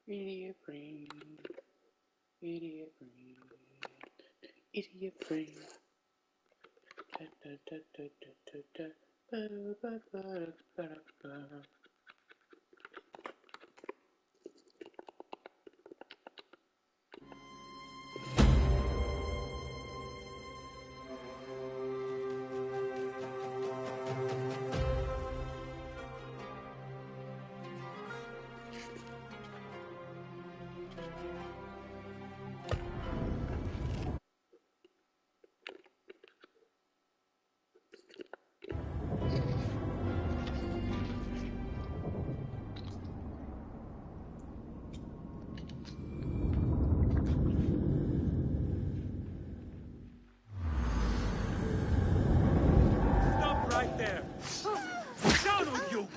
Idiot brain, idiot brain, idiot brain. Da, da, da, da, da, da, da. Ba, ba, ba, ba, ba, ba. Stop right there! Down with you!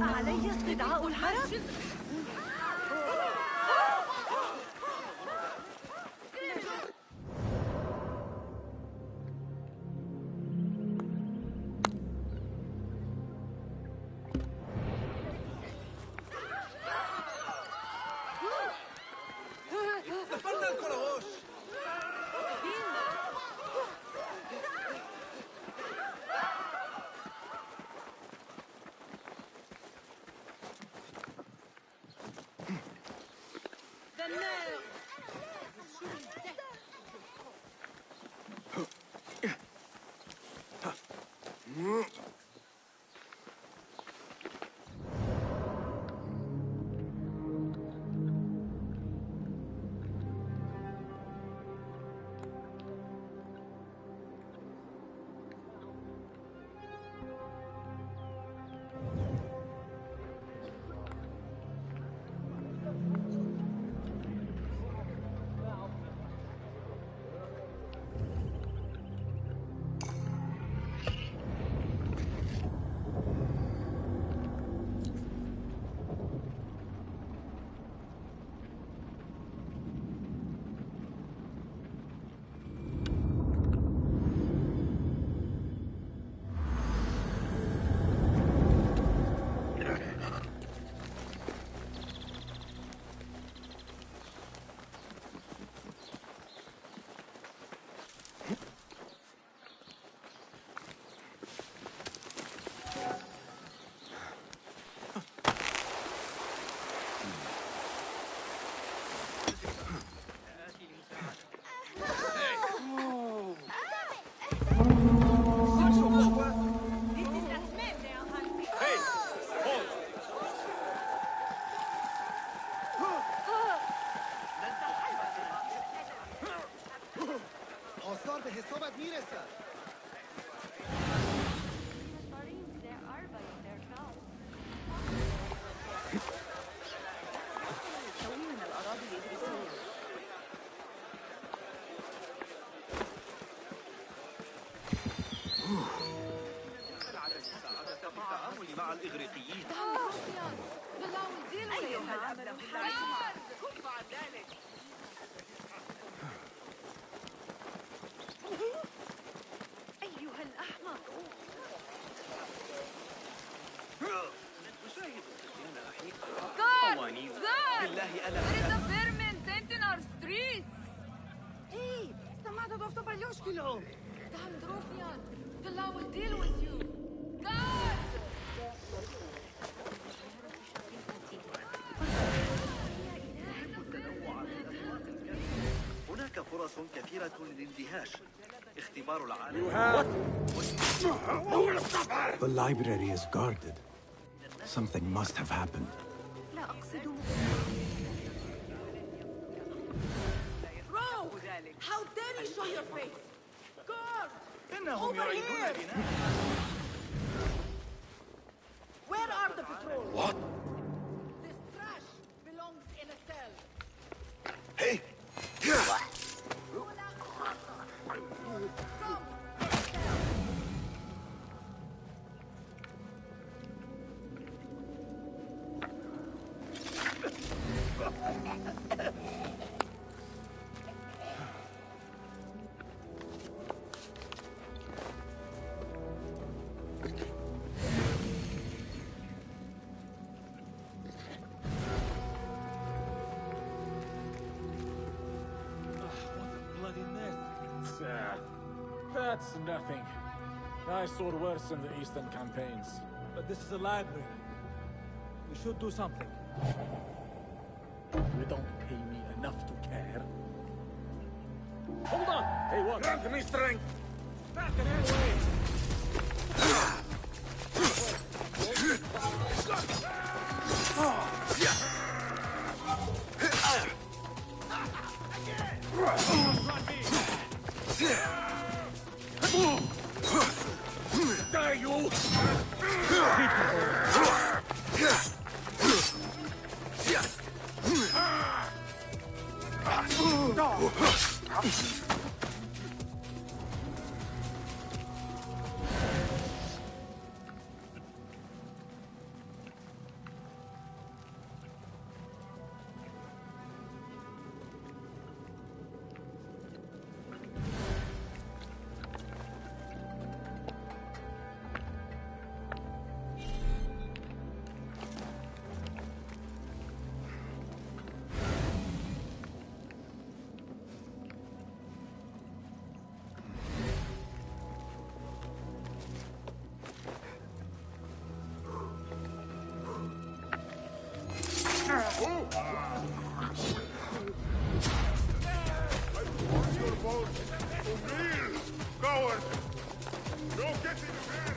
علي استدعاء الحرس؟ ¡Falta el colobos! آثار به حسابت میرسد. من الأراضي الإدريسية. التعامل مع الإغريقيين. أيها الأمل الحارس كف عن ذلك. أيها الأحمق. أشاهد الصبيان أحيانا. God! قوانين. God! بالله ألا There is a vermin tainting our streets! إيه، سمعت ضفت باليوشكيلو. Damn Drofian! The law will deal with you! God! هناك فرص كثيرة للاندهاش. اختبار العالم. The library is guarded. Something must have happened. لا أقصد ذلك. How dare you show your face? Guard! إنهم Over يريدون here! بناء. Where are the patrols? What? This trash belongs in a cell. Hey! Come! Bloody mess. That's nothing. I saw worse in the Eastern campaigns. But this is a library. We should do something. You don't pay me enough to care. Hold on! Hey, what? Grant me strength! Back and away! Die, you! Coward! No getting there!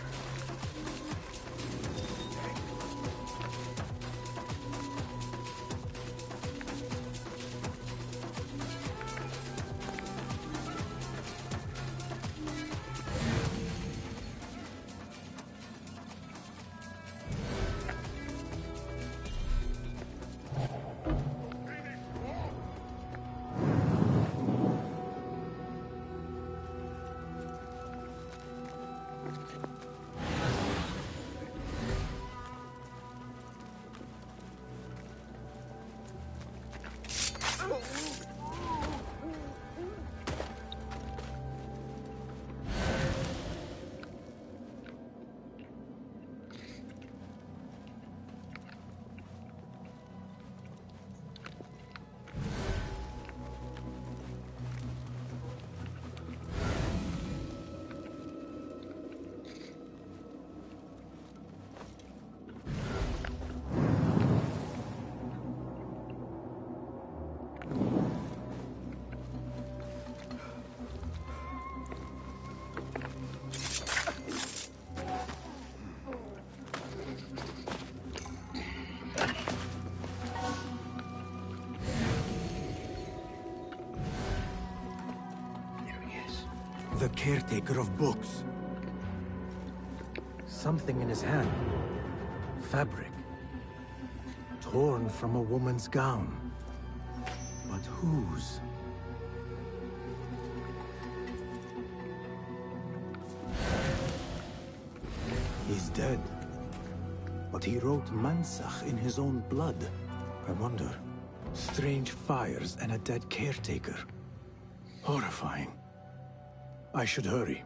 The caretaker of books. Something in his hand. Fabric. Torn from a woman's gown. But whose? He's dead. But he wrote Mansach in his own blood. I wonder. Strange fires and a dead caretaker. Horrifying. I should hurry.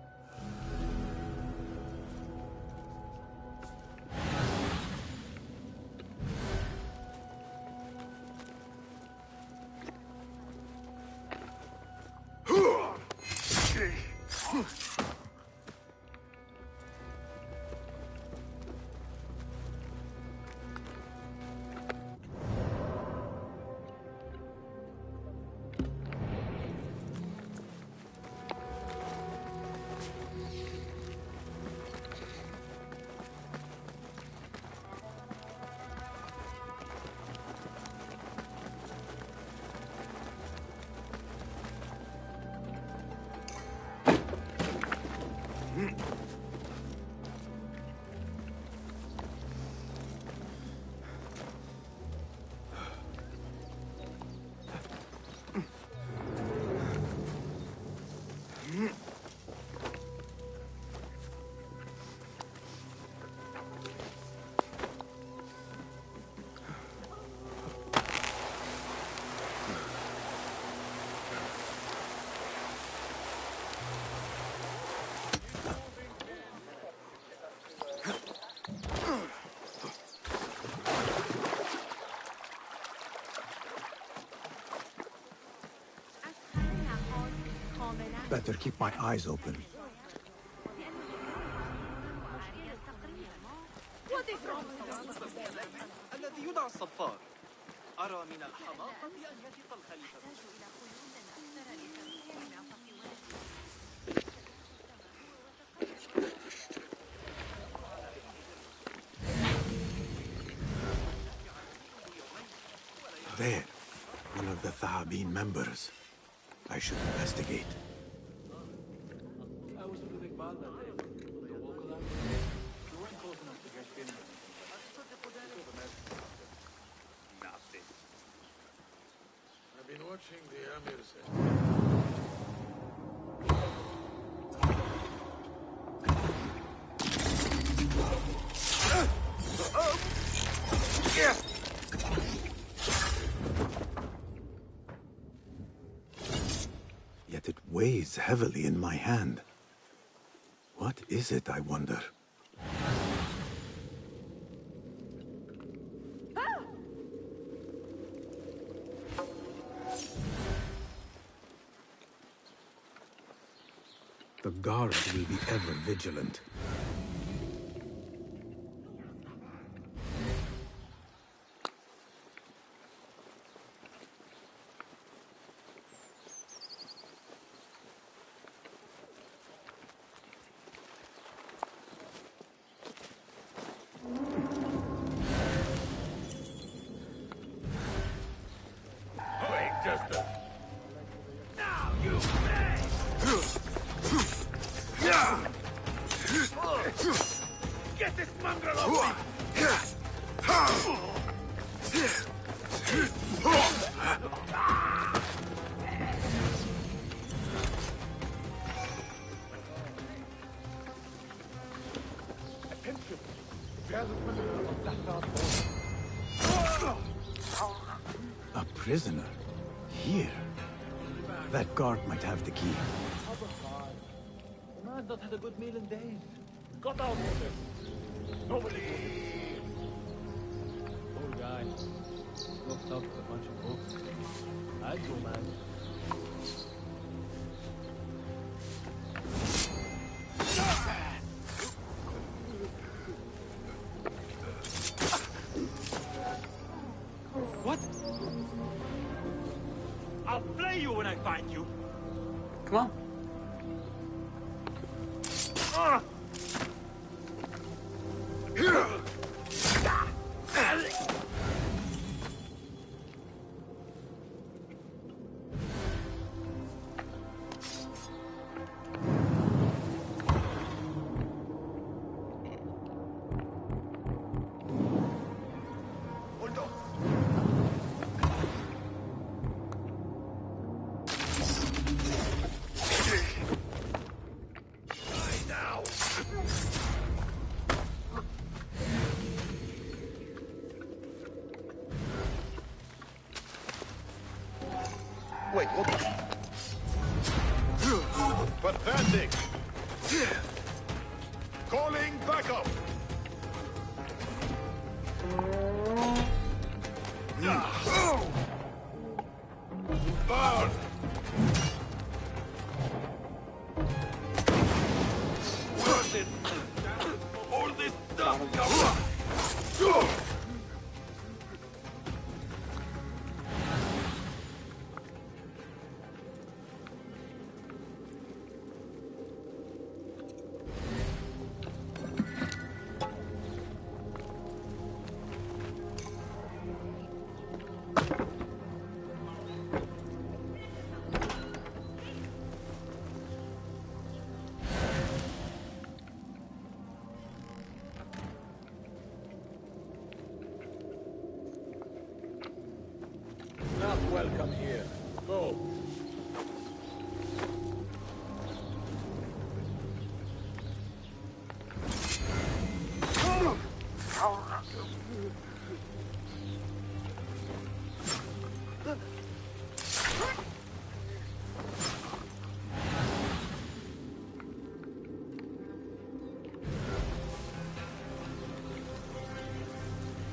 Better keep my eyes open. الذي يدعى الصفار. أرى من الحماقة أن يثق الخليفة. There, one of the Thahabin members. I should investigate. I've been watching the Amirs. Yet it weighs heavily in my hand. What is it, I wonder? The guard will be ever vigilant. Wait, just a... Get this mongrel off me! A prisoner? Here? That guard might have the key. The man not had a good meal in days. Got out of this. Nobody. Poor guy. Locked up with a bunch of books. I'd go, man. What? I'll flay you when I find you. Come on. Wait, what? Pathetic! Calling backup! Burn! Worth it! All this stuff! Not welcome here. Go.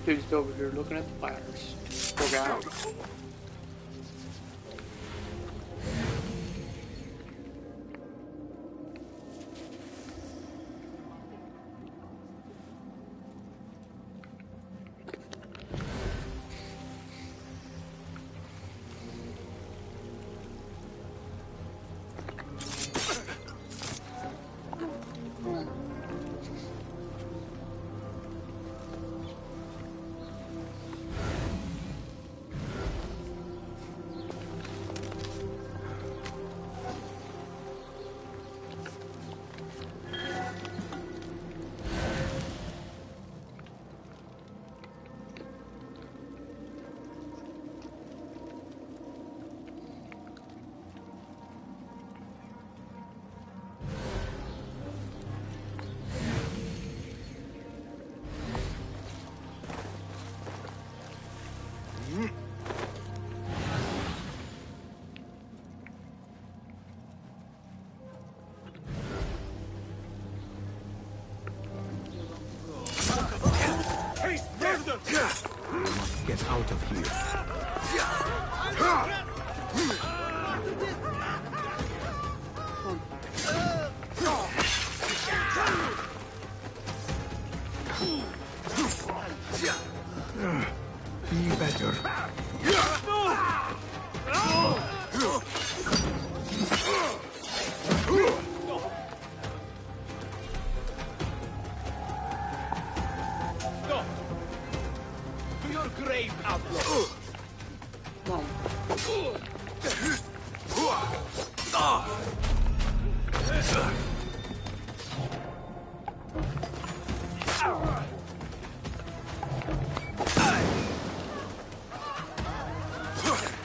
Dude's over here looking at the ladders. Look out. get out of here. Be better. Stop! To your grave, outlaw! Mom.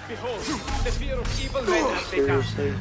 Behold, the fear of evil men has become. Seriously?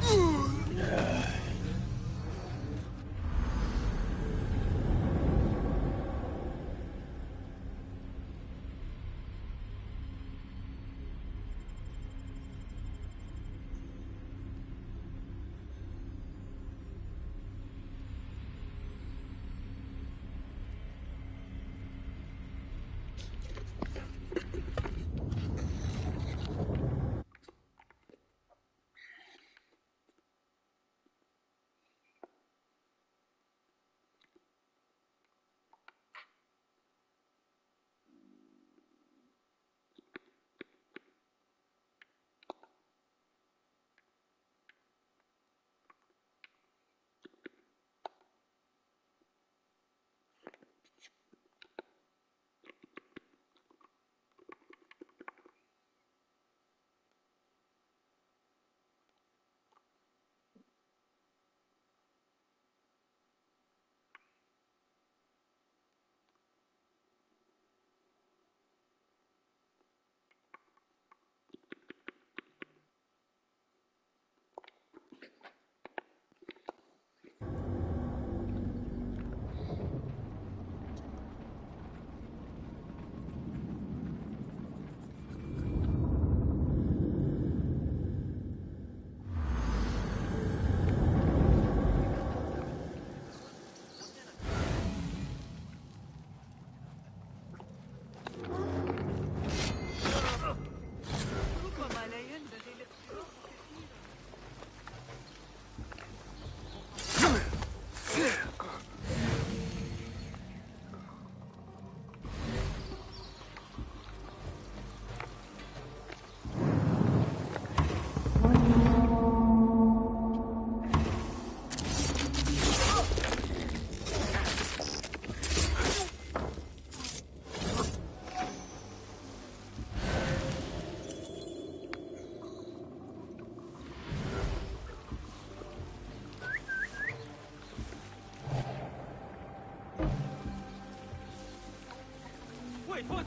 Wait, what?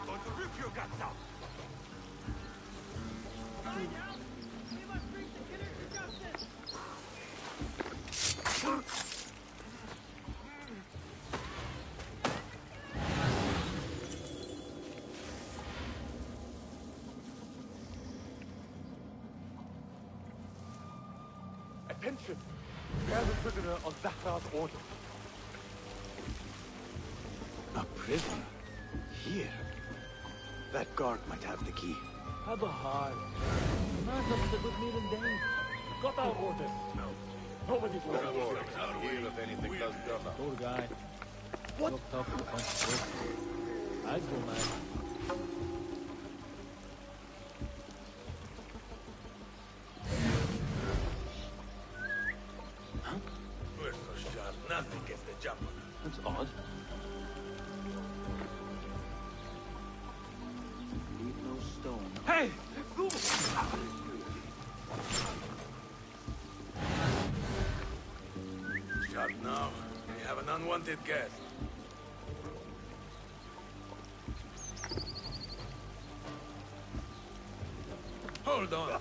Going to rip your guts out! Find out! We must bring the killer to justice! Attention! Bear the prisoner on Zahra's order. A prisoner? Here? That guard might have the key. Have a heart. The man doesn't a good meal in days. Got our orders. No. Nobody's Don't orders. worry. I'll hear if anything does come up. Poor guy. What? Looked up with a bunch of books. I go, man. We're so sharp, nothing gets the jump on us. That's odd. Leave no stone. Hey! Sharp now. We have an unwanted guest. Hold on.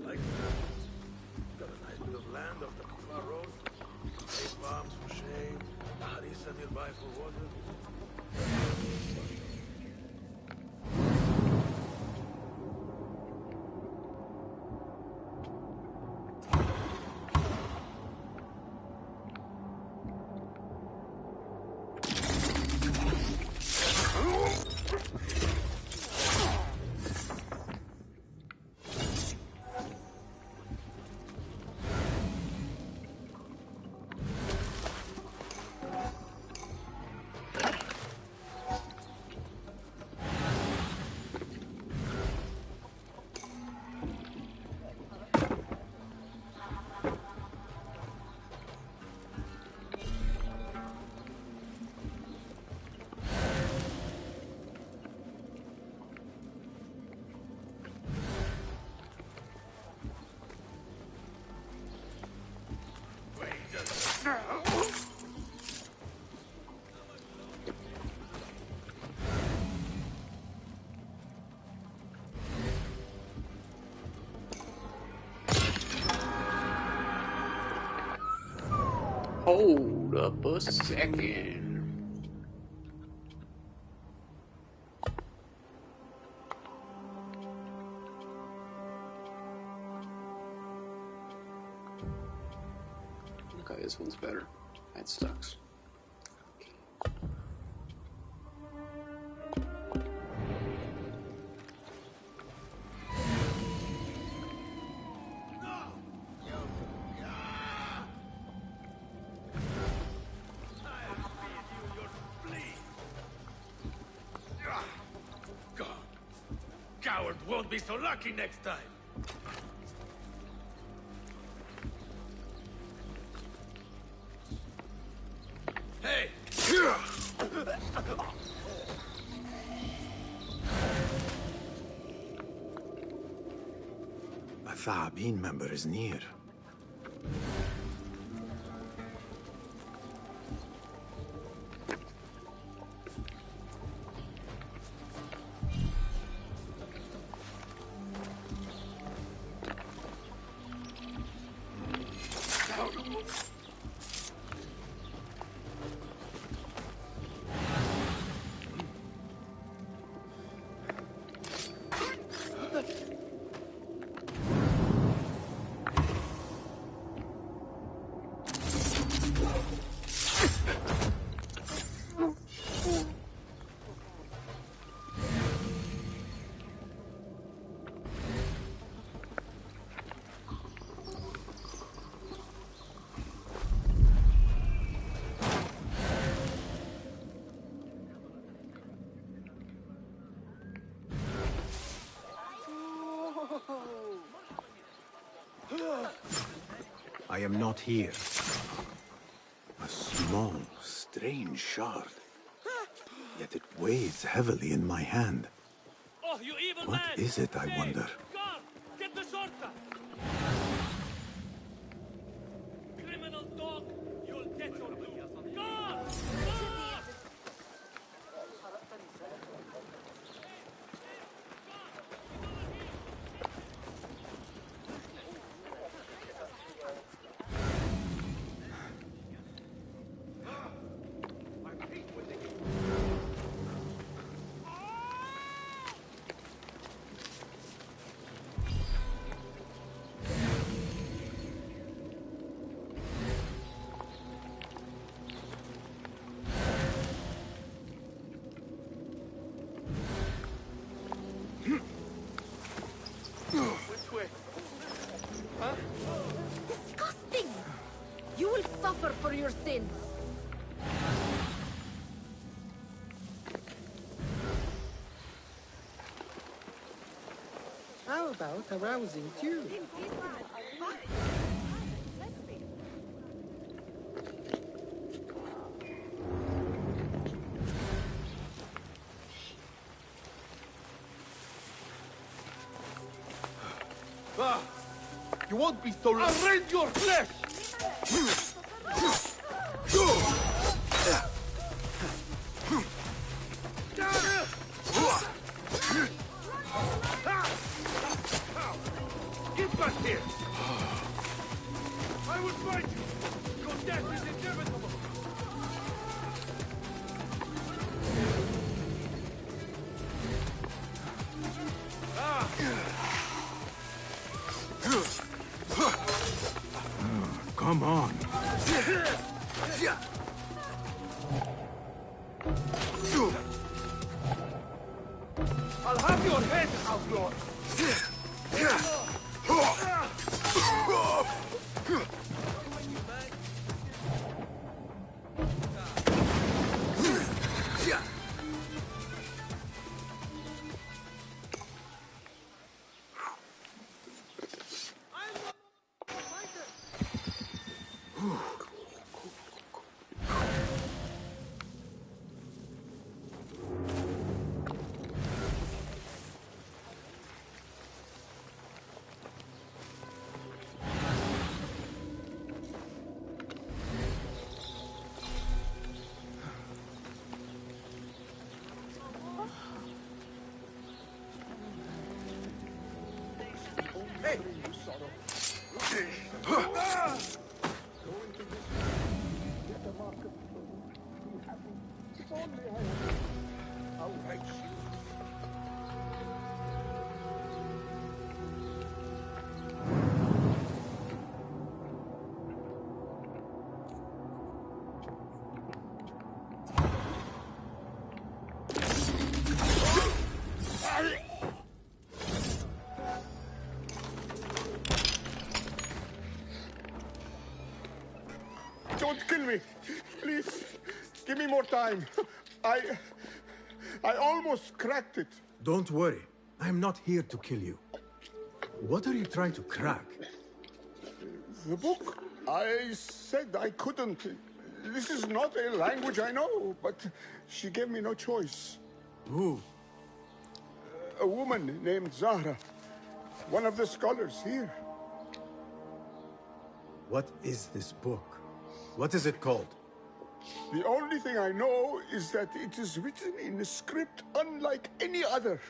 Like got a nice bit of land off the far road. Lisa nearby for water? Hold up a second. Okay, this one's better. That sucks. Coward won't be so lucky next time. Hey! A Thaabin member is near. I am not here. A small, strange shard. Yet it weighs heavily in my hand. Oh, you evil What man! is it, I wonder? Guard! Get the shortcut! Criminal dog! You'll get your due! Guard! Guard! Which way? Huh? Disgusting! You will suffer for your sins. How about a rousing tune? Ah! You won't be so long. I'll rend your flesh! Get back here! I will fight you! Your death is inevitable! Don't kill me. Please, give me more time. I almost cracked it. Don't worry. I'm not here to kill you. What are you trying to crack? The book. I said I couldn't. This is not a language I know, but she gave me no choice. Who? A woman named Zahra. One of the scholars here. What is this book? What is it called? The only thing I know is that it is written in a script unlike any other.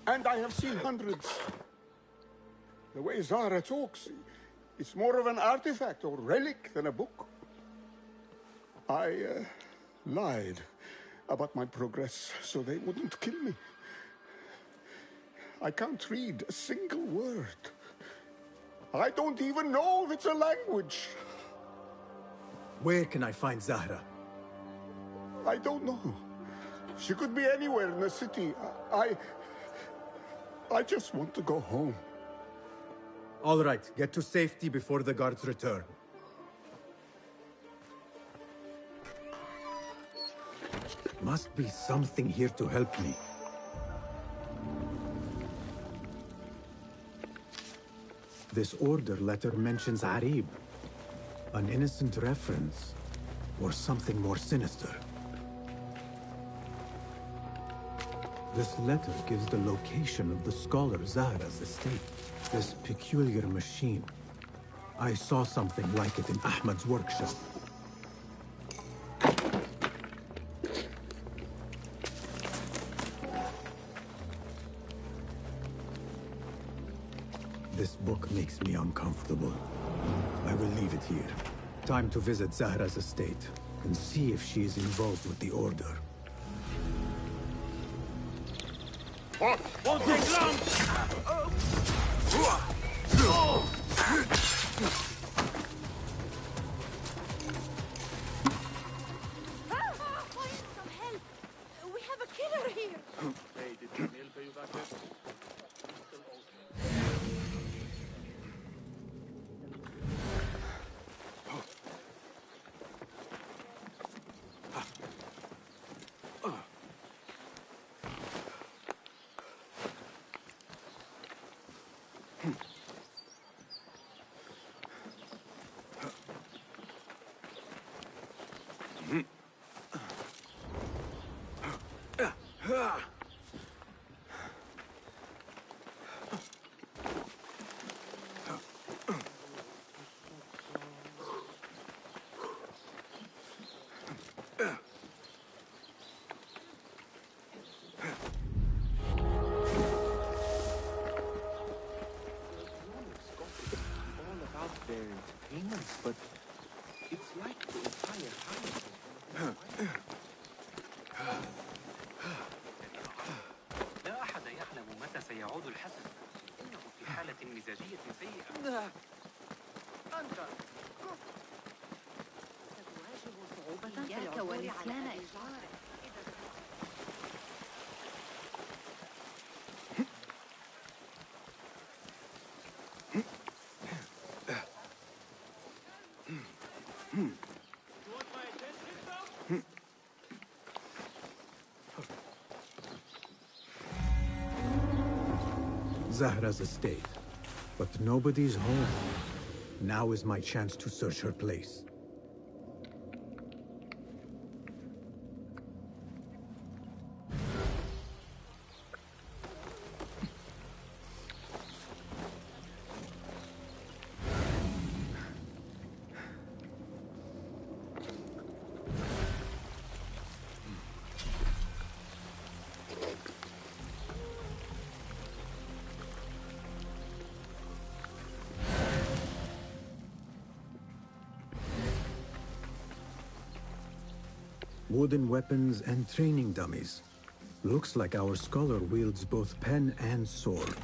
And I have seen hundreds. The way Zahra talks, it's more of an artifact or relic than a book. I lied about my progress so they wouldn't kill me. I can't read a single word. I don't even know if it's a language. Where can I find Zahra? I don't know. She could be anywhere in the city. I just want to go home. All right, get to safety before the guards return. Must be something here to help me. This order letter mentions Arib. An innocent reference, or something more sinister. This letter gives the location of the scholar Zahra's estate. This peculiar machine. I saw something like it in Ahmad's workshop. This book makes me uncomfortable. I will leave it here. Time to visit Zahra's estate and see if she is involved with the order. Won't take long! Find some help! We have a killer here! Hey, did Camille pay you back yet? their entertainment, but it's like the entire house. لا أحد يعلم متى سيعود الحسن. إنه في حالة مزاجية سيئة. أنت ستواجه صعوبة في العثور على إجارة. Zahra's estate, but nobody's home. Now is my chance to search her place. wooden weapons, and training dummies. Looks like our scholar wields both pen and sword.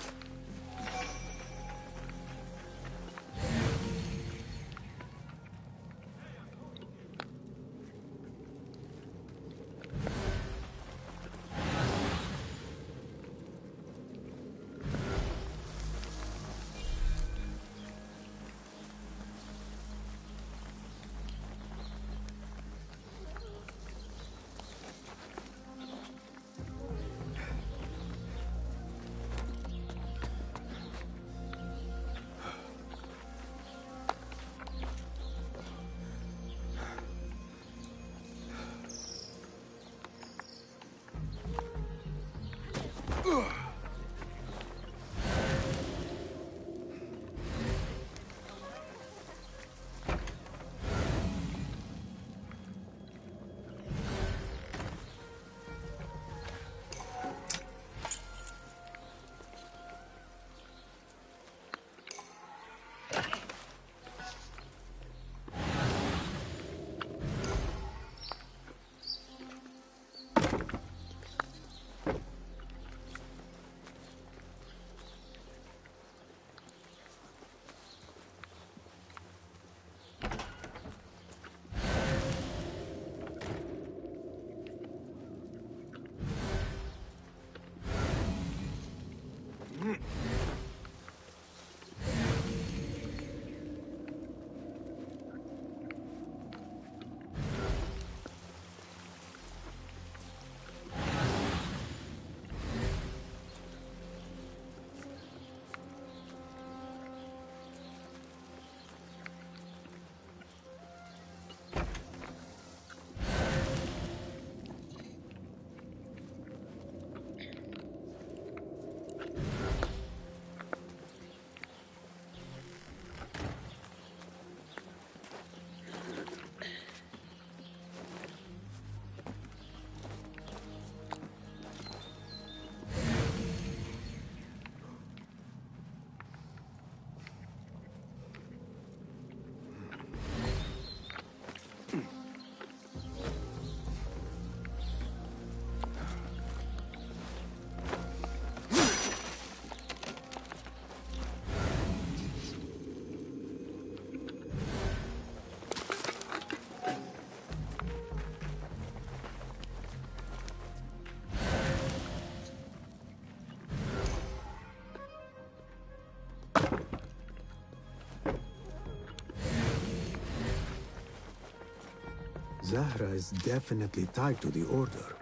Zahra is definitely tied to the Order,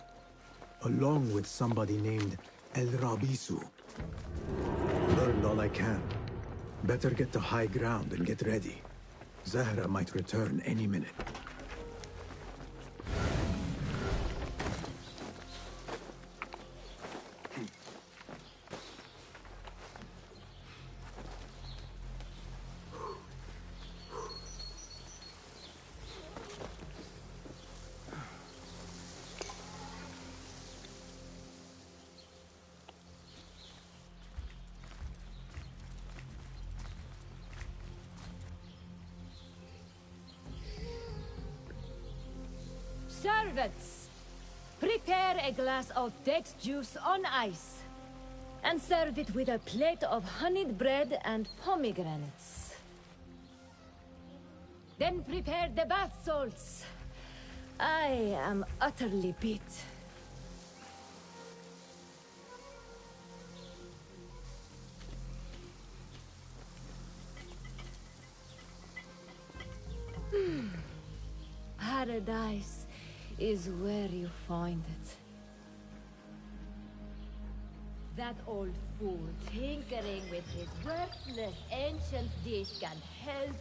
along with somebody named El Rabisu. Learned all I can. Better get to high ground and get ready. Zahra might return any minute. Servants, prepare a glass of date juice on ice, and serve it with a plate of honeyed bread and pomegranates. Then prepare the bath salts. I am utterly beat. Paradise is where you find it. That old fool tinkering with his worthless ancient disc and helpless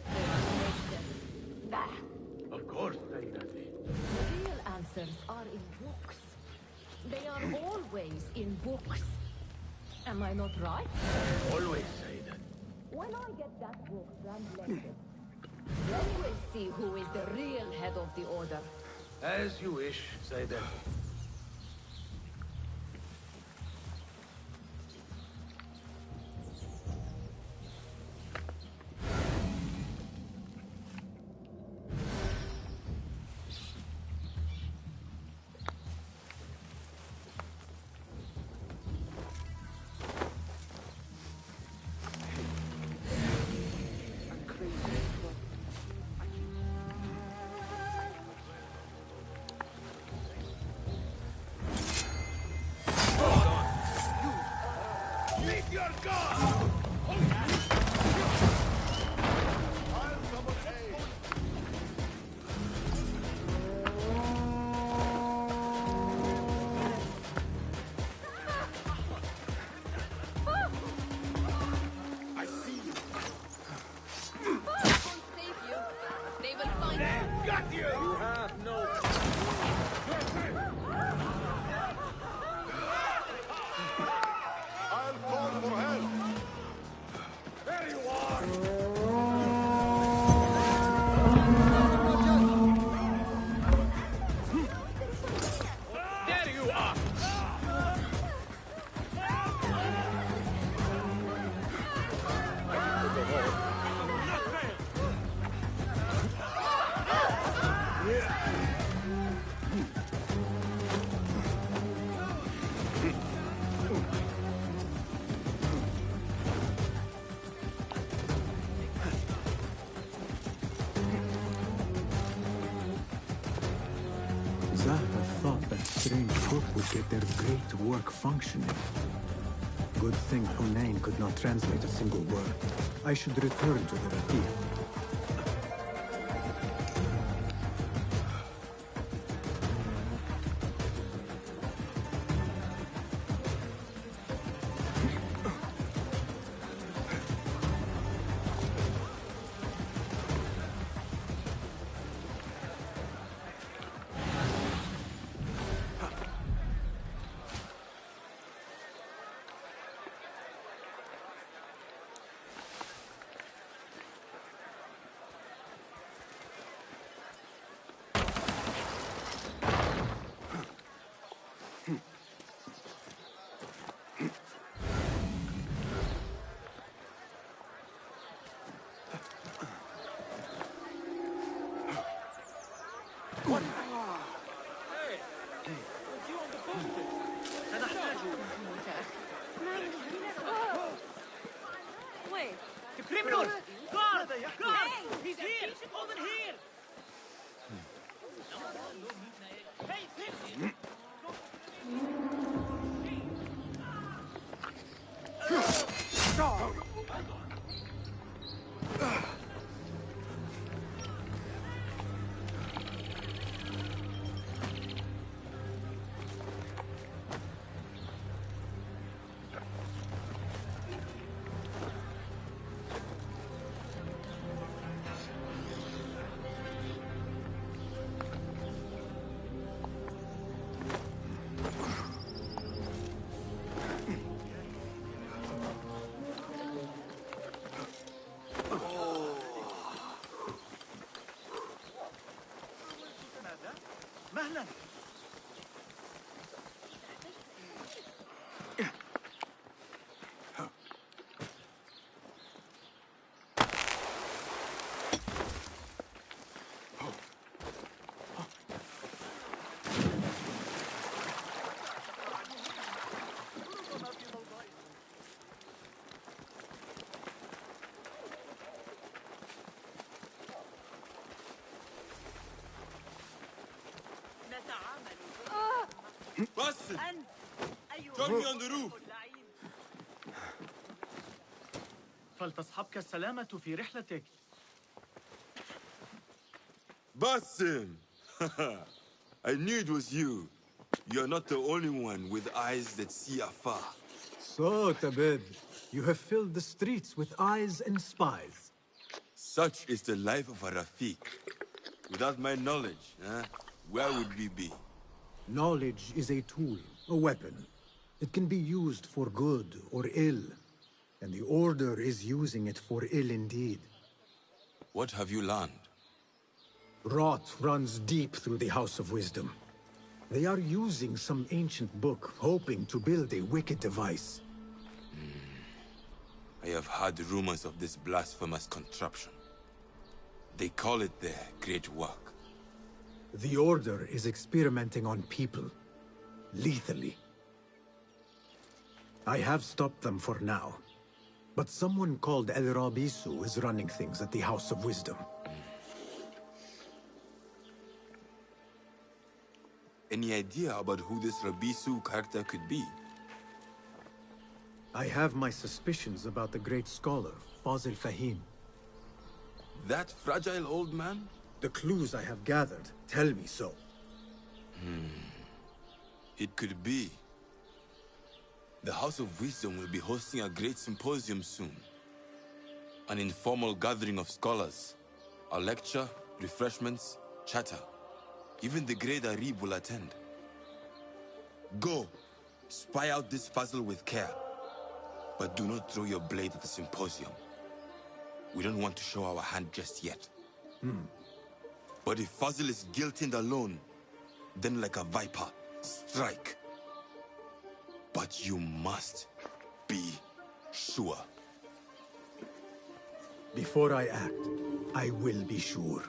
nature. Bah! Of course, Sayyidah. The real answers are in books. They are always in books. Am I not right? Always say that. When I get that book translated, then we'll see who is the real head of the Order. As you wish, Sayyidah. Zahra thought that strange book would get their great work functioning. Good thing Hunain could not translate a single word. I should return to the Rafik. مهلا. Basim! Join me on the roof! فلتصحبك السلامة في رحلتك. Basim! I knew it was you. You're not the only one with eyes that see afar. So, Tabib, you have filled the streets with eyes and spies. Such is the life of a Rafiq. Without my knowledge, where would we be? Knowledge is a tool, a weapon. It can be used for good or ill. And the Order is using it for ill indeed. What have you learned? Rot runs deep through the House of Wisdom. They are using some ancient book, hoping to build a wicked device. I have heard rumors of this blasphemous contraption. They call it their great work. The Order is experimenting on people, lethally. I have stopped them for now. But someone called El Rabisu is running things at the House of Wisdom. Any idea about who this Rabisu character could be? I have my suspicions about the great scholar, Fazil Fahim. That fragile old man? The clues I have gathered tell me so. It could be. The House of Wisdom will be hosting a great symposium soon. An informal gathering of scholars. A lecture, refreshments, chatter. Even the great Arib will attend. Go, spy out this puzzle with care. But do not throw your blade at the symposium. We don't want to show our hand just yet. But if Fazil is guilty and alone, then like a viper, strike. But you must be sure. Before I act, I will be sure.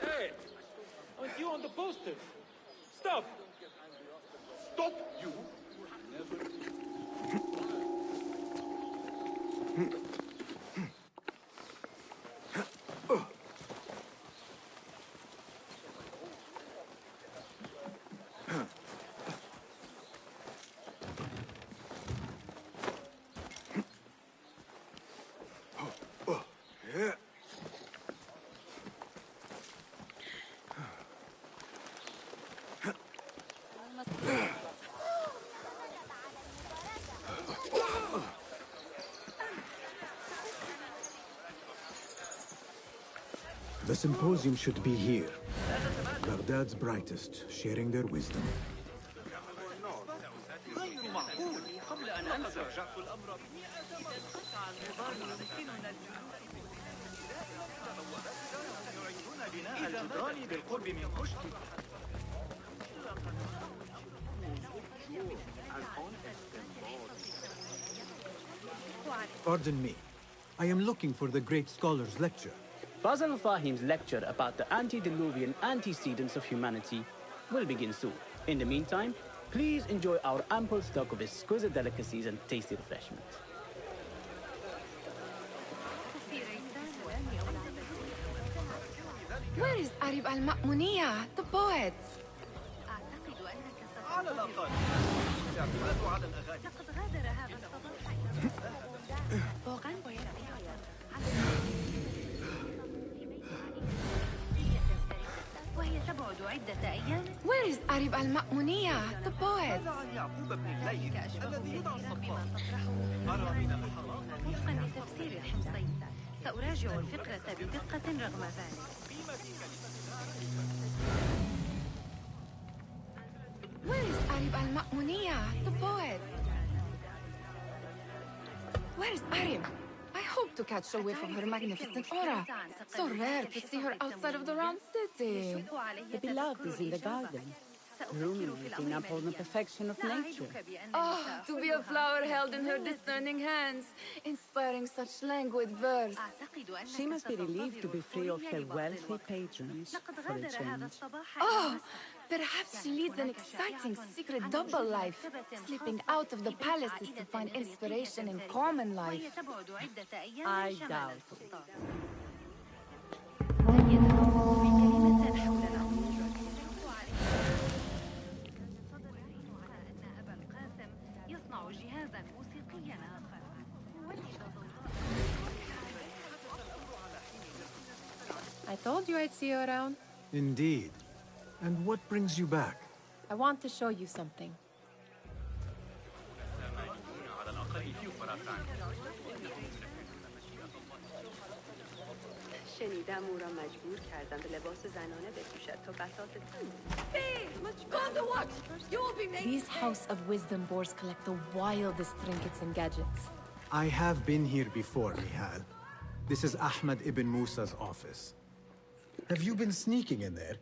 Hey! Aren't you on the poster? Stop! Stop, you! The symposium should be here. Baghdad's brightest, sharing their wisdom. غير معقول. قبل أن أنسى رجعت الأمر إذا انقطع النظام يمكننا يعيدون بناء الجدران بالقرب من كشك. Pardon me. I am looking for the great scholar's lecture. Fazil Fahim's lecture about the antediluvian antecedents of humanity will begin soon. In the meantime, please enjoy our ample stock of exquisite delicacies and tasty refreshments. Where is Arib al-Ma'muniya, the poet? على الأقل اعتماد على الأغاني. لقد غادر هذا الصباح. واقعاً باید وهي تبعد عدة أيام. Where is Arib al-Ma'muniyah, the poet? ماذا عن يعقوب بن الليث الذي يدعى الصفار؟ أرى من الحماقة وفقاً لتفسير الحمصي سأراجع الفكرة بدقة رغم ذلك. Where is Arib al-Ma'muniyah, the poet? Where is Arib? I hope to catch a whiff of her magnificent aura. So rare to see her outside of the round city. The beloved is in the garden, ruminating upon the perfection of nature. Oh, to be a flower held in her discerning hands, inspiring such languid verse. She must be relieved to be free of her wealthy patrons for a change. Oh, perhaps she leads an exciting secret double life, slipping out of the palaces to find inspiration in common life. I doubt it. I told you I'd see you around. Indeed. And what brings you back? I want to show you something. شنیدم او را مجبور کردند لباس زنانه بپوشد تا بساط These House of Wisdom boars collect the wildest trinkets and gadgets. I have been here before, Nihal. This is Ahmed ibn Musa's office. Have you been sneaking in there?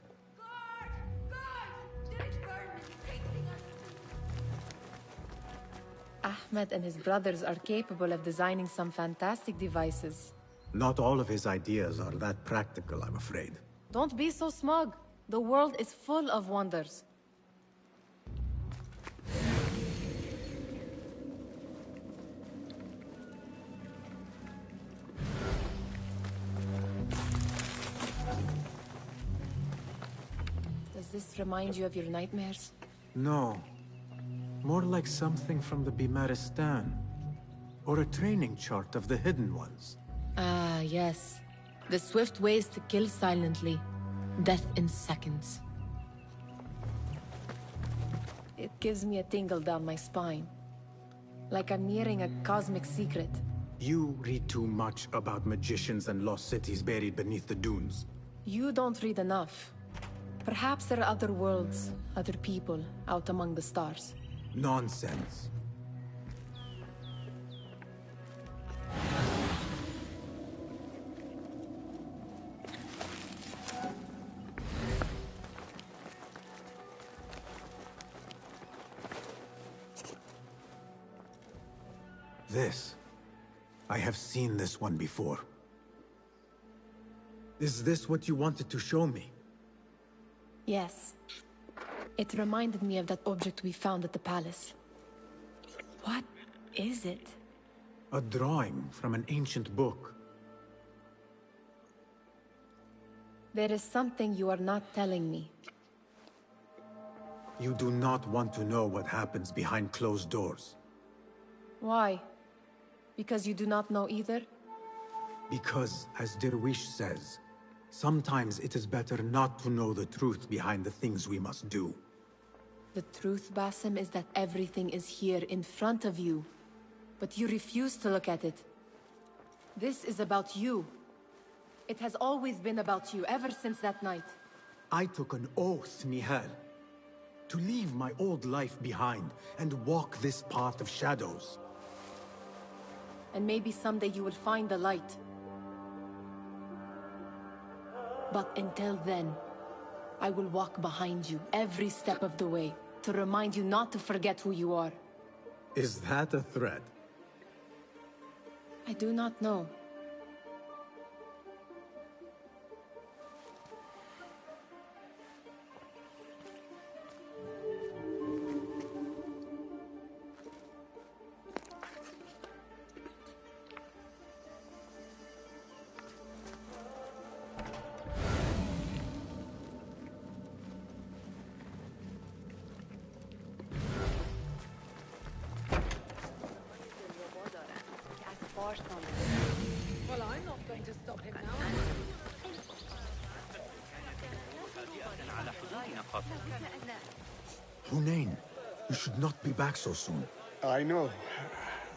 Ahmed and his brothers are capable of designing some fantastic devices. Not all of his ideas are that practical, I'm afraid. Don't be so smug. The world is full of wonders. Does this remind you of your nightmares? No. More like something from the Bimaristan. Or a training chart of the Hidden Ones. Ah, yes. The swift ways to kill silently. Death in seconds. It gives me a tingle down my spine. Like I'm nearing a cosmic secret. You read too much about magicians and lost cities buried beneath the dunes. You don't read enough. Perhaps there are other worlds, other people, out among the stars. Nonsense. This. I have seen this one before. Is this what you wanted to show me? Yes. It reminded me of that object we found at the palace. What is it? A drawing from an ancient book. There is something you are not telling me. You do not want to know what happens behind closed doors. Why? Because you do not know either? Because, as Derwish says, sometimes it is better not to know the truth behind the things we must do. The truth, Basim, is that everything is here in front of you. But you refuse to look at it. This is about you. It has always been about you, ever since that night. I took an oath, Nihal, to leave my old life behind and walk this path of shadows. And maybe someday you will find the light. But until then, I will walk behind you every step of the way to remind you not to forget who you are. Is that a threat? I do not know. Well, I'm not going to stop him now. Hunain, you should not be back so soon. I know.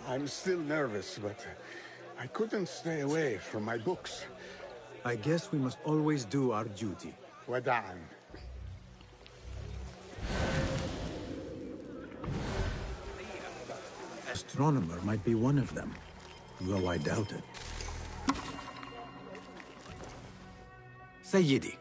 I'm still nervous, but I couldn't stay away from my books. I guess we must always do our duty. Wada'an. Astronomer might be one of them, though I doubt it. Sayyidi,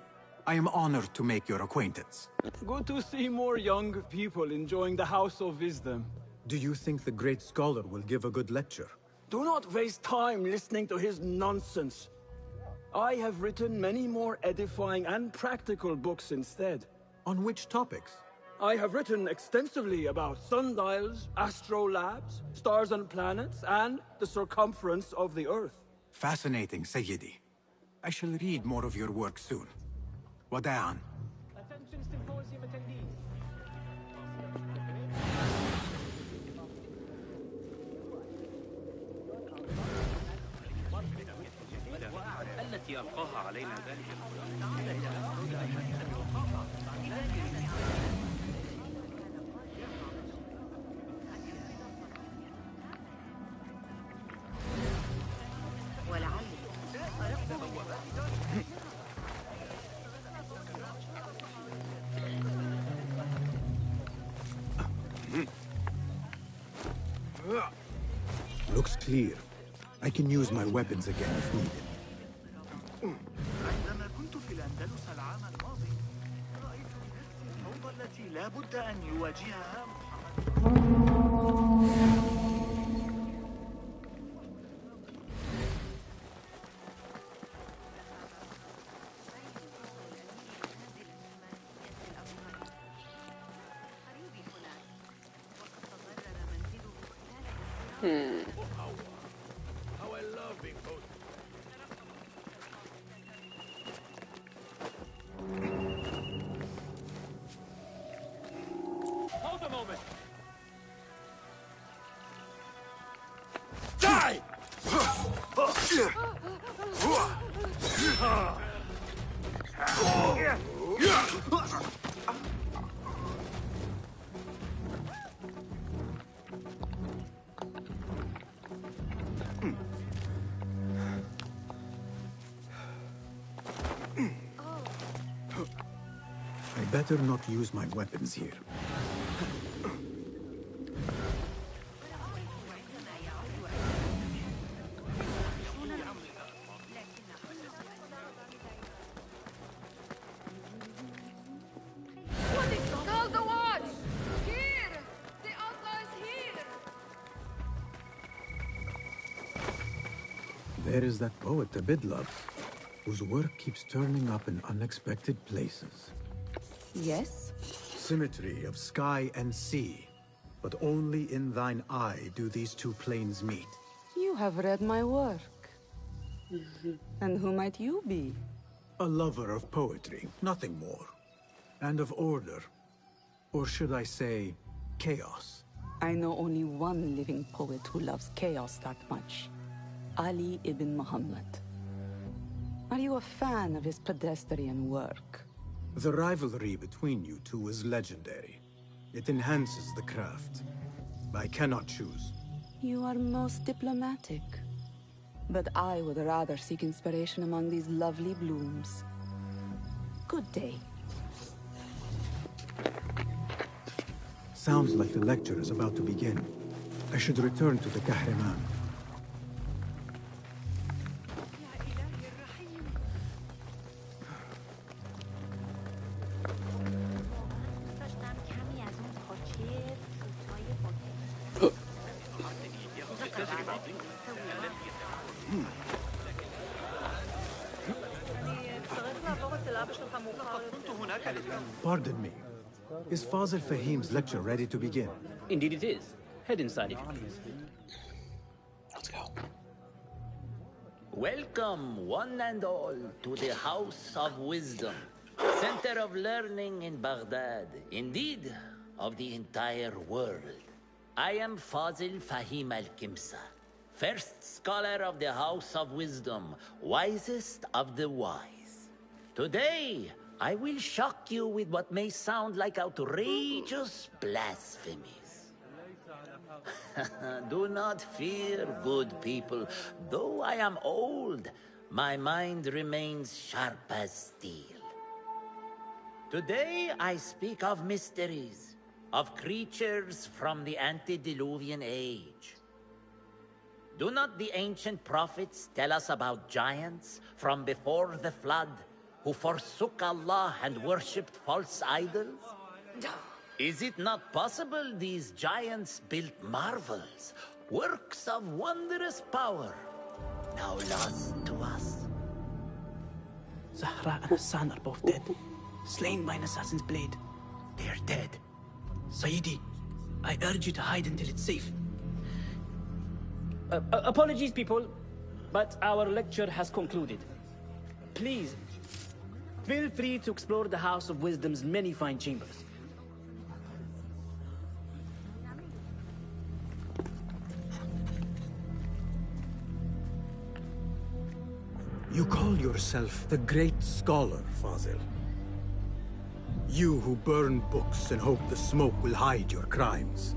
I am honored to make your acquaintance. Good to see more young people enjoying the House of Wisdom. Do you think the great scholar will give a good lecture? Do not waste time listening to his nonsense. I have written many more edifying and practical books instead. On which topics? I have written extensively about sundials, astrolabes, stars and planets, and the circumference of the Earth. Fascinating, Sayyidi. I shall read more of your work soon. Wada'an. Attention symposium attendees. التي ألقاها علينا ذلك Looks clear. I can use my weapons again if needed. عندما كنت في الأندلس العام الماضي رأيت بنفسي الفوضى التي لا بد أن يواجهها How I love being posted. Hold a moment. Die! I better not use my weapons here. Call the watch! Here! The outlaw is here! There is that poet Abid loves, whose work keeps turning up in unexpected places. Yes? Symmetry of sky and sea, but only in thine eye do these two planes meet. You have read my work. And who might you be? A lover of poetry, nothing more. And of order. Or should I say, chaos. I know only one living poet who loves chaos that much. Ali ibn Muhammad. Are you a fan of his pedestrian work? The rivalry between you two is legendary. It enhances the craft. I cannot choose. You are most diplomatic. But I would rather seek inspiration among these lovely blooms. Good day. Sounds like the lecture is about to begin. I should return to the Kahraman. Pardon me. Is Fazil Fahim's lecture ready to begin? Indeed it is. Head inside if you please. Let's go. Welcome, one and all, to the House of Wisdom, center of learning in Baghdad, indeed, of the entire world. I am Fazil Fahim al-Kimsa, first scholar of the House of Wisdom, wisest of the wise. Today, I will shock you with what may sound like outrageous blasphemies. Do not fear, good people. Though I am old, my mind remains sharp as steel. Today, I speak of mysteries, of creatures from the antediluvian age. Do not the ancient prophets tell us about giants from before the flood who forsook Allah and worshipped false idols? Is it not possible these giants built marvels, works of wondrous power, now lost to us? Zahra and Hassan are both dead, slain by an assassin's blade. They are dead. Saidi, I urge you to hide until it's safe. Apologies, people, but our lecture has concluded. Please, feel free to explore the House of Wisdom's many fine chambers. You call yourself the Great Scholar, Fazil. You who burn books and hope the smoke will hide your crimes.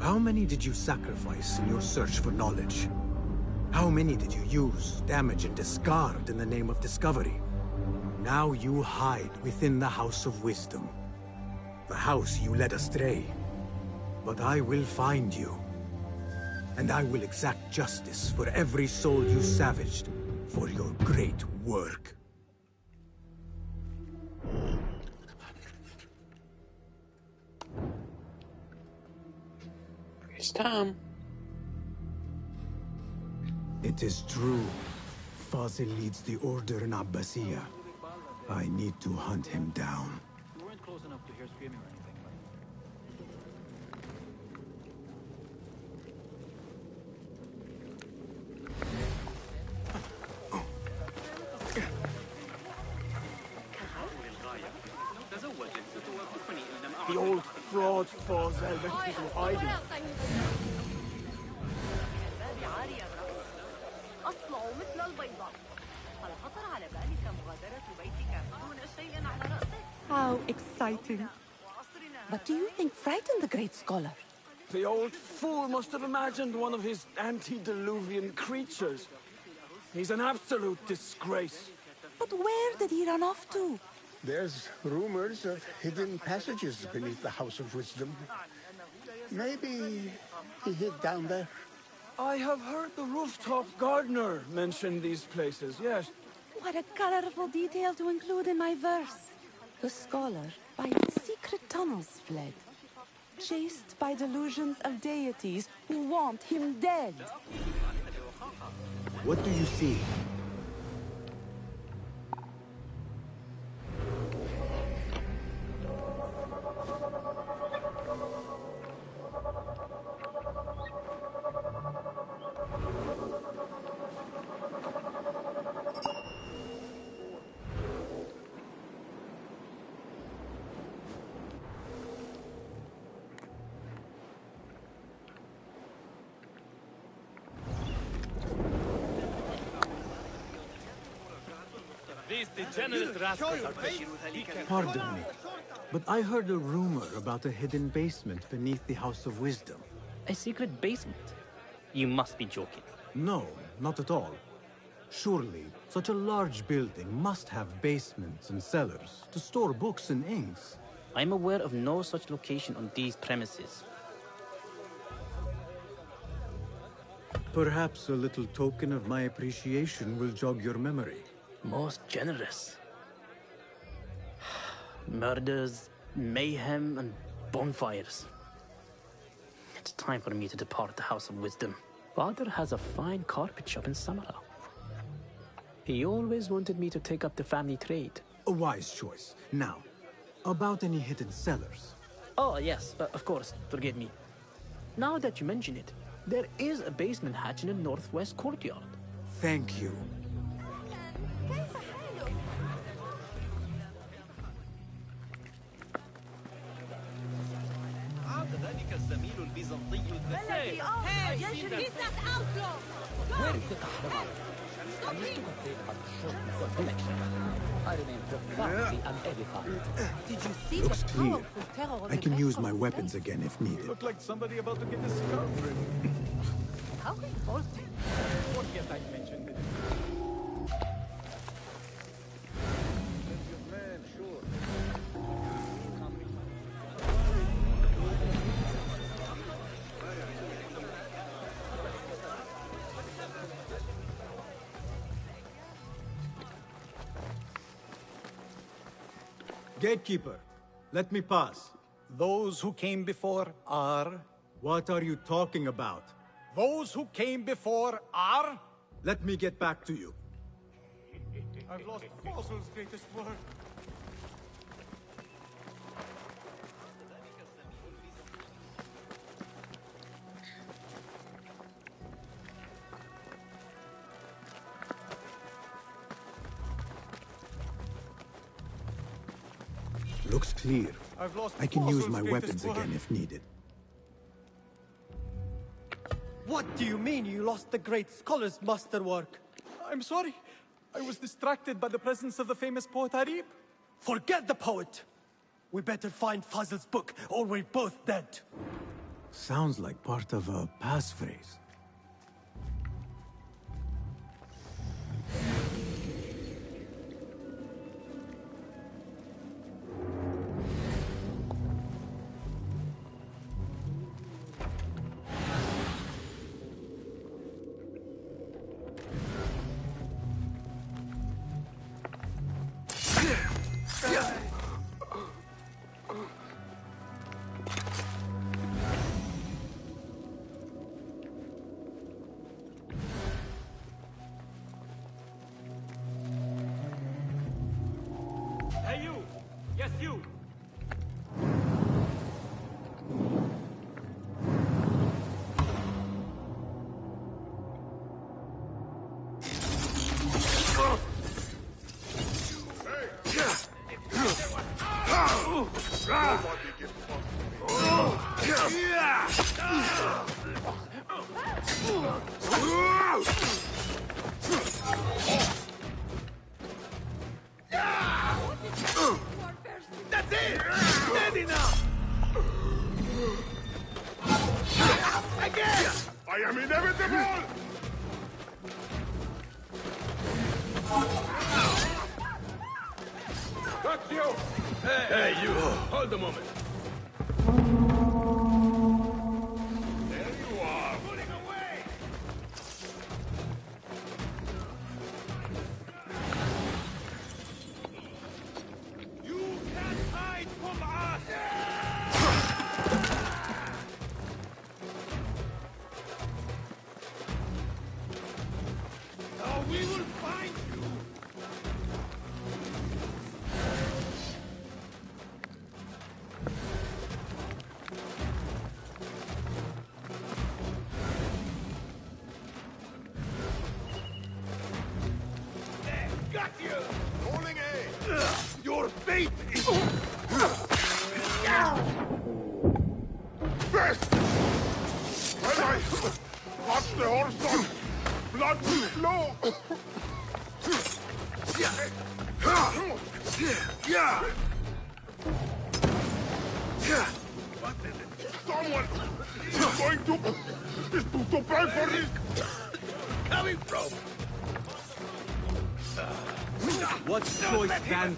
How many did you sacrifice in your search for knowledge? How many did you use, damage, and discard in the name of discovery? Now you hide within the House of Wisdom. The house you led astray. But I will find you. And I will exact justice for every soul you savaged for your great work. It's time. It is true. Fazil leads the Order in Abbasiyah. I need to hunt him down. You weren't close enough to hear screaming or anything, The old fraud Fazil went into hiding. How exciting. But do you think frightened the great scholar? The old fool must have imagined one of his antediluvian creatures. He's an absolute disgrace. But where did he run off to? There's rumors of hidden passages beneath the House of Wisdom. Maybe he hid down there. I have heard the rooftop gardener mention these places, yes. What a colorful detail to include in my verse. The scholar by secret tunnels fled, chased by delusions of deities who want him dead. What do you see? These degenerate rascals are Pardon me, but I heard a rumor about a hidden basement beneath the House of Wisdom. A secret basement? You must be joking. No, not at all. Surely, such a large building must have basements and cellars to store books and inks. I'm aware of no such location on these premises. Perhaps a little token of my appreciation will jog your memory. Most generous. Murders, mayhem, and bonfires. It's time for me to depart the House of Wisdom. Father has a fine carpet shop in Samara. He always wanted me to take up the family trade. A wise choice. Now, about any hidden cellars? Oh, yes, of course, forgive me. Now that you mention it, there is a basement hatch in the northwest courtyard. Thank you. ذلك الزميل البيزنطي الذكي. Where is the Kahraman? I used to complete about the shortness of the lecture. I remain profoundly unedified. Did you see Looks the clear. powerful terror of I the can use Great my Common weapons again if needed. Look like somebody about to get discovered. How revolting. Forget I mentioned it. Man, sure. Gatekeeper, let me pass. Those who came before are... What are you talking about? Those who came before are... Let me get back to you. I've lost Fossil's greatest work. Looks clear. I've lost I can use Fossil's my greatest weapons work. again if needed. What do you mean you lost the great scholar's masterwork? I'm sorry. I was distracted by the presence of the famous poet Arib. Forget the poet! We better find Fazl's book, or we're both dead. Sounds like part of a passphrase. Hey you! Yes you! That's it! Steady now! Again! I am inevitable! That's you! Hey, you! Hold a moment. There you are. Pulling away! You can't hide from us! Now we will find you! Got you! Rolling A. Your fate is... Best! When I touch the horse on, blood will flow. Someone is going to pay for this. Coming from... What choice then?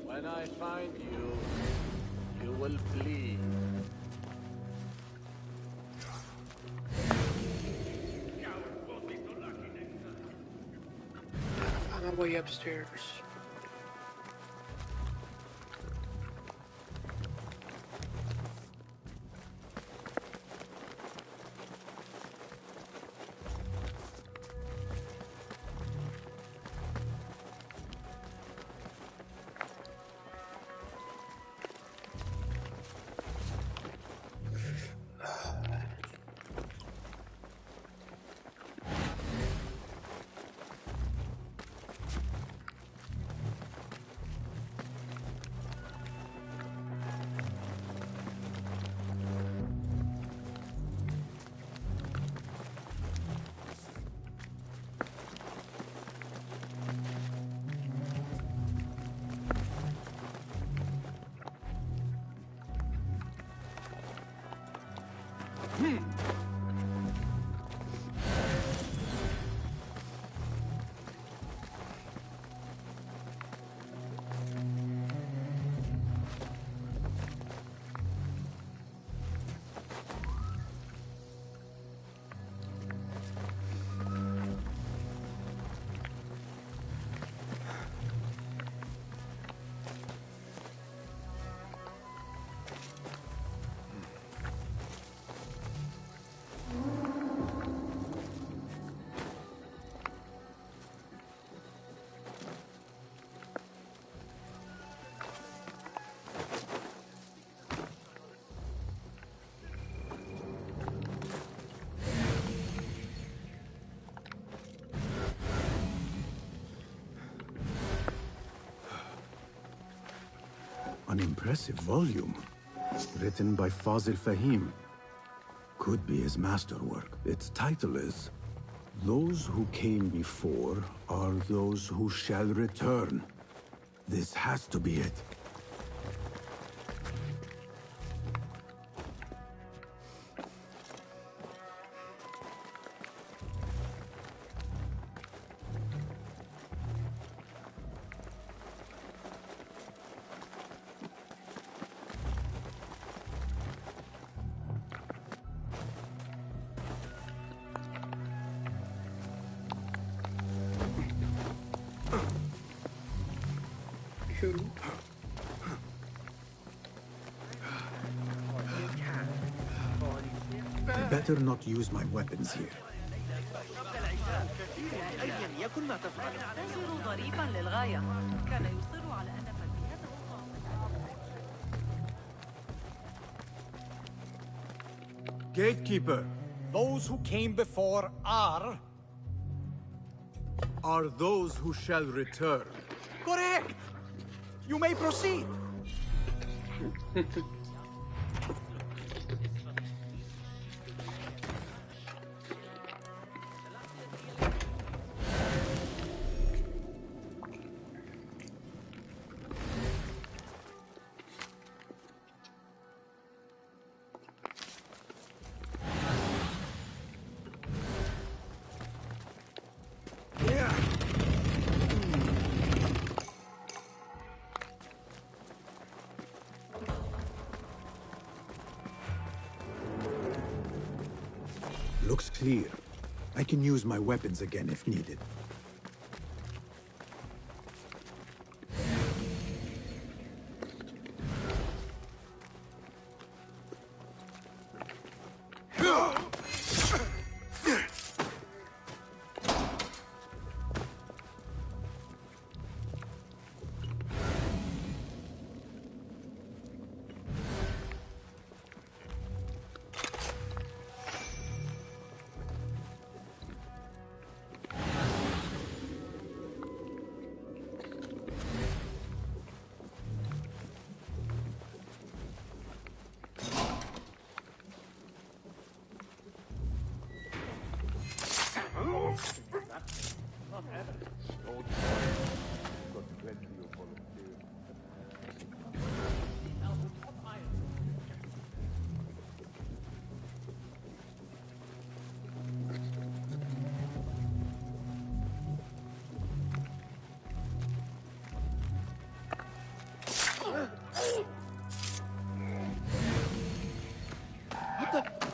When I find you, you will flee. our way upstairs. An impressive volume, written by Fazil Fahim. Could be his masterwork. Its title is, "Those who came before are those who shall return." This has to be it. Better not use my weapons here. أيا يكن ما تفعل. تجر ظريفا للغاية. كان يصر على أن فتياته Gatekeeper, those who came before are those who shall return. Correct! You may proceed. Looks clear. I can use my weapons again if needed.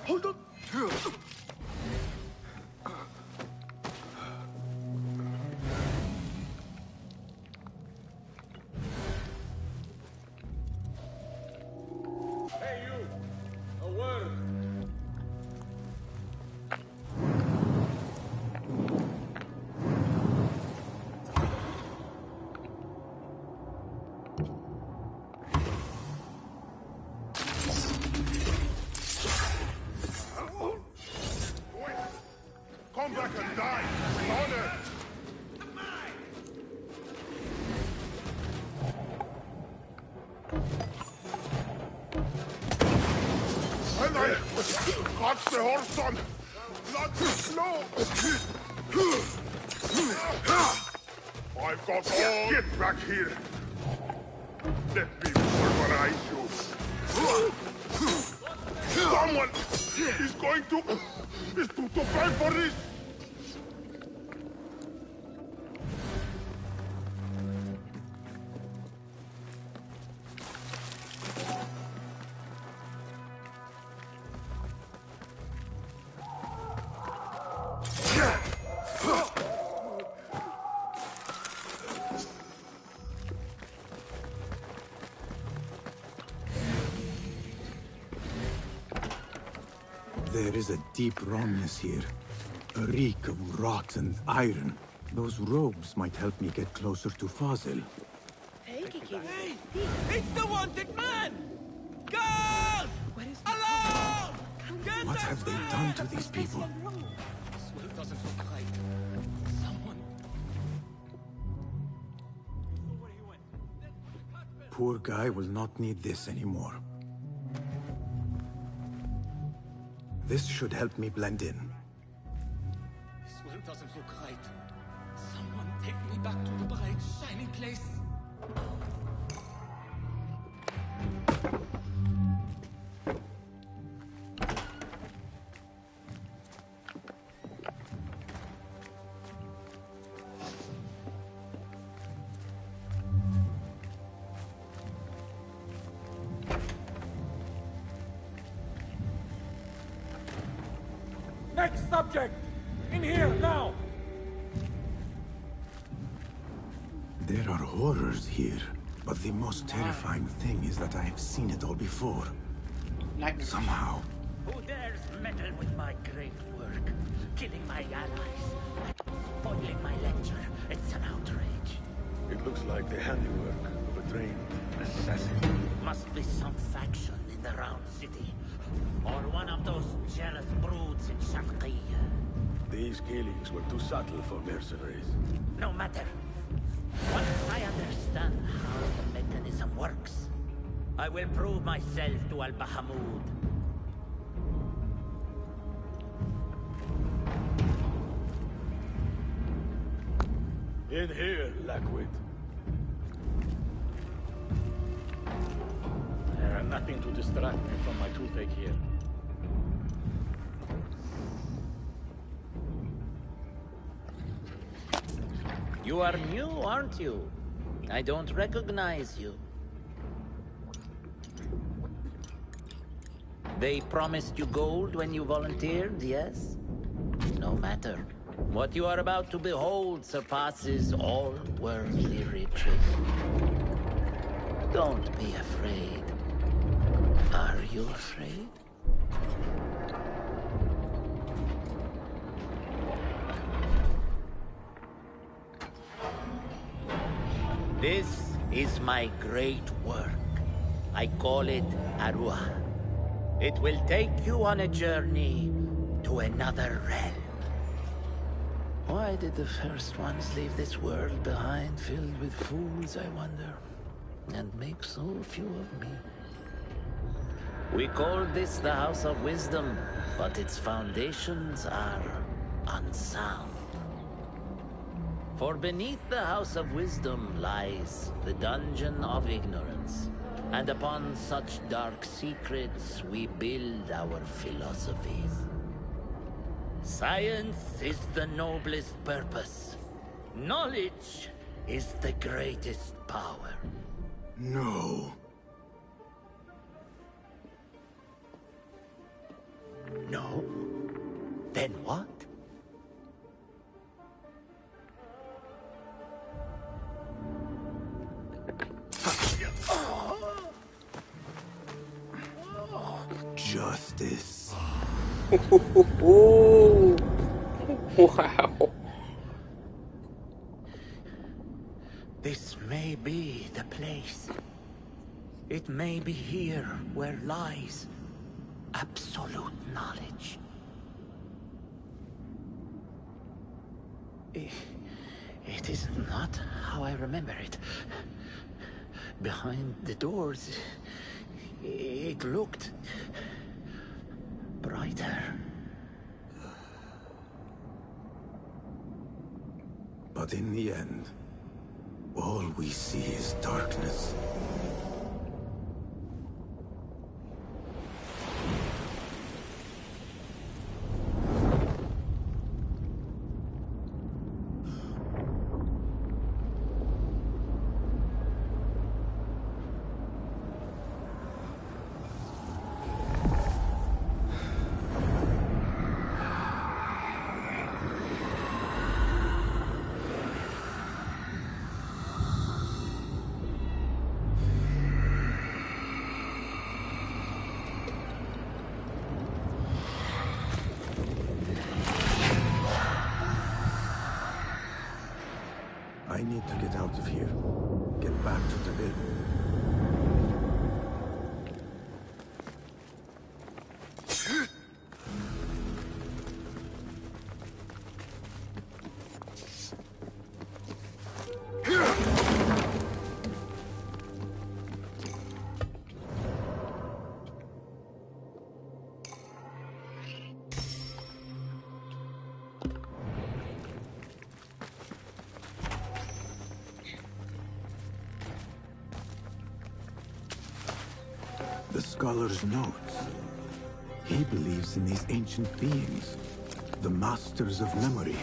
Hold on! Got the horse on! Not too slow! I've got all... Get back here! Let me pulverize you! Someone is going to pay for this! There is a deep wrongness here. A reek of rot and iron. Those robes might help me get closer to Fazil. Hey! It's the wanted man! Girl! Alone! What have they done to these people? It doesn't look right. Someone... Poor guy will not need this anymore. This should help me blend in. This world doesn't look right. Someone take me back to the bright, shiny place. Next subject! In here, now! There are horrors here, but the most terrifying thing is that I have seen it all before. Somehow. Who dares meddle with my great work? Killing my allies, spoiling my lecture. It's an outrage. It looks like the handiwork of a trained assassin. Must be some faction in the Round City. Or one of those jealous broods in Sharqiyya. These killings were too subtle for mercenaries. No matter. Once I understand how the mechanism works, I will prove myself to Al-Bahamud. In here, Lackwit. Nothing to distract me from my toothache here. You are new, aren't you? I don't recognize you. They promised you gold when you volunteered, yes? No matter. What you are about to behold surpasses all worldly riches. Don't be afraid. Are you afraid? This is my great work. I call it Arwah. It will take you on a journey to another realm. Why did the first ones leave this world behind, filled with fools, I wonder, and make so few of me? We call this the House of Wisdom, but its foundations are unsound. For beneath the House of Wisdom lies the Dungeon of Ignorance, and upon such dark secrets we build our philosophies. Science is the noblest purpose. Knowledge is the greatest power. No. No? Then what? Justice. Wow. This may be the place. It may be here where lies absolute knowledge. It is not how I remember it. Behind the doors, it looked fighter. But in the end, all we see is darkness. I need to get out of here. Get back to the inn. The scholar's notes. He believes in these ancient beings, the masters of memory.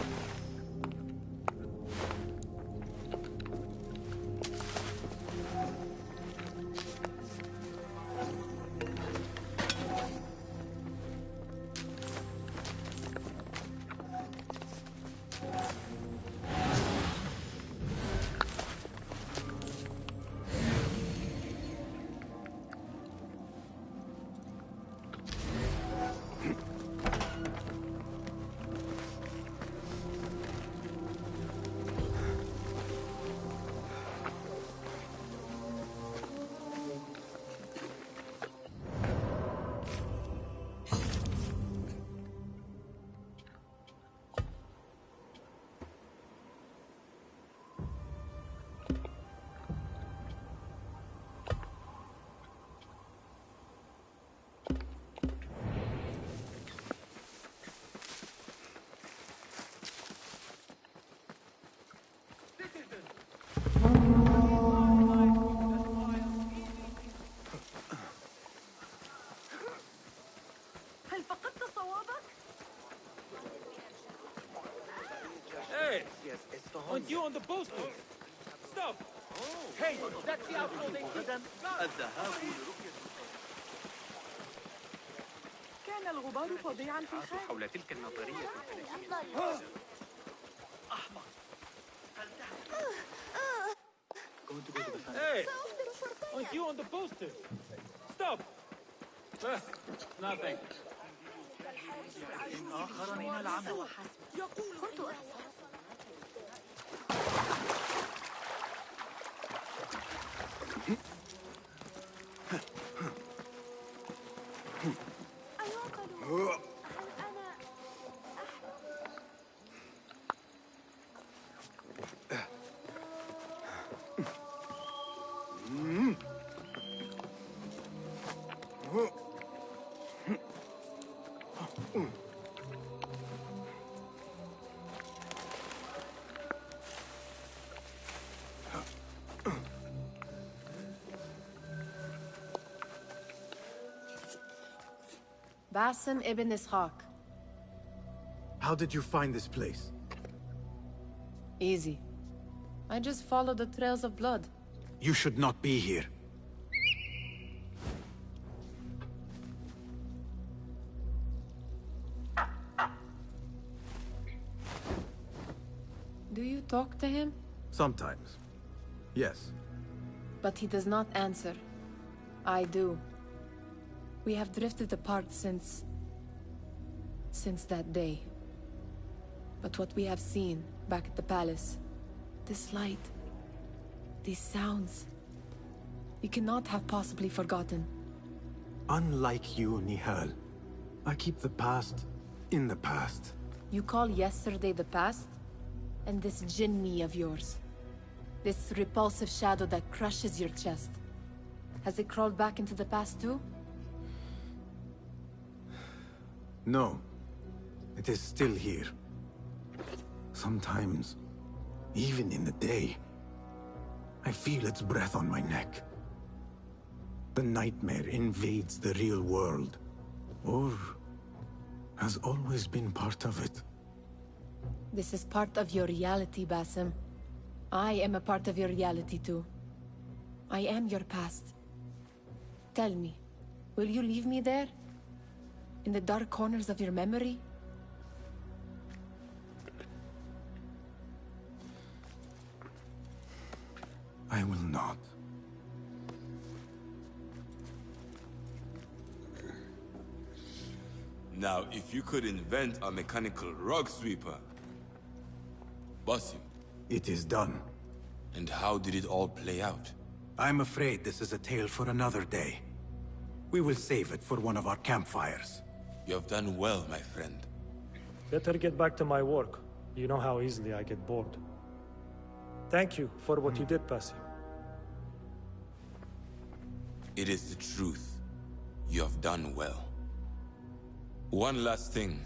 هل فقدت صوابك؟ Hey! Aren't you on the poster? Stop! Hey, that's the outlaw they غدا الذهاب لرؤية كان الغبار فظيعا في الخارج. حول تلك النظرية الفلكية. أحمق Hey! Aren't you on the poster? Stop! Nothing. آخر من العمل كنت Basim ibn Ishaq. How did you find this place? Easy. I just followed the trails of blood. You should not be here. Do you talk to him? Sometimes. Yes. But he does not answer. I do. We have drifted apart since that day. But what we have seen back at the palace, this light, these sounds, we cannot have possibly forgotten. Unlike you, Nihal, I keep the past in the past. You call yesterday the past? And this jinni of yours, this repulsive shadow that crushes your chest, has it crawled back into the past too? No. It is still here. Sometimes, even in the day, I feel its breath on my neck. The nightmare invades the real world, or has always been part of it. This is part of your reality, Basim. I am a part of your reality too. I am your past. Tell me, will you leave me there? In the dark corners of your memory? I will not. Now, if you could invent a mechanical rug sweeper, Basim. It is done. And how did it all play out? I'm afraid this is a tale for another day. We will save it for one of our campfires. You have done well, my friend. Better get back to my work. You know how easily I get bored. Thank you for what you did, Basim. It is the truth. You have done well. One last thing.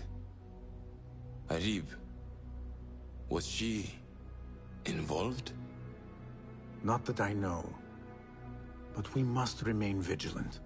Arib, was she involved? Not that I know. But we must remain vigilant.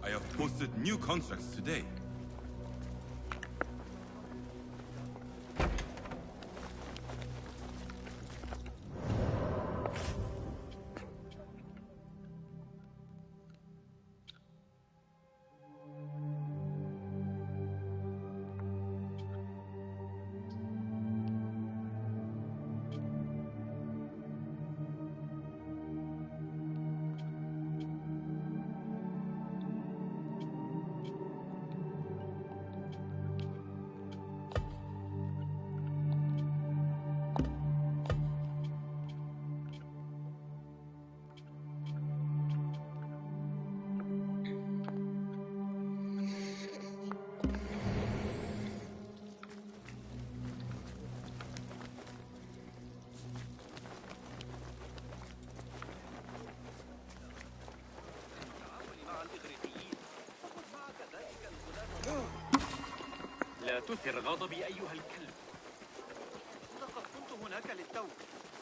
I have posted new contracts today. لا تثر غضبي أيها الكلب. لقد كنت هناك للتو.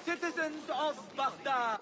Citizens of Baghdad!